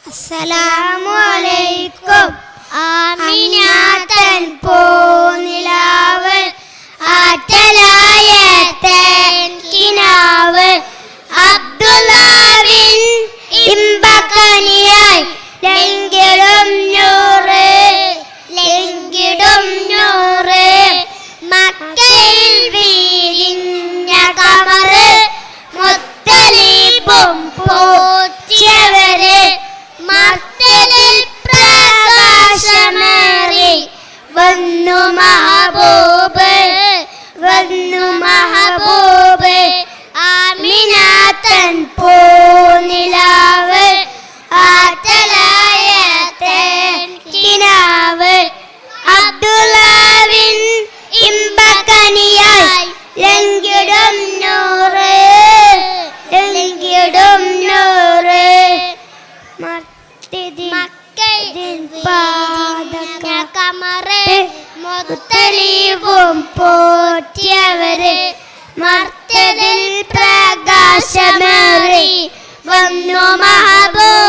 അസ്സലാമു അലൈക്കും. ആമിനാത്തൻ പൂനിലാവ് ആറ്റലായ കിനാവ് അബ്ദുല്ലാവിൻ ഇമ്പക്കനിയായി ലംഘിടും നൂറ് ലംഘിടും നൂറ് മക്കയിൽ വീരിഞ്ഞ കമറ് മുത്തലീബും പോറ്റിയവര് മർത്തലിൽ പ്രകാശമേറി വന്നു മഹബൂബ് വന്നു മഹബൂബ് ആമിനാത്തൻ പൂനിലാവ് ആറ്റലായ കിനാവ് അബ്ദുല്ലാവിൻ ഇമ്പക്കനിയായി ലംഘിടും നൂറ് ലംഘിടും നൂറ് കമറ് മുത്തലീബും പോറ്റിയവര് മർത്തലിൽ പ്രകാശമേറി വന്നു മഹബൂബ്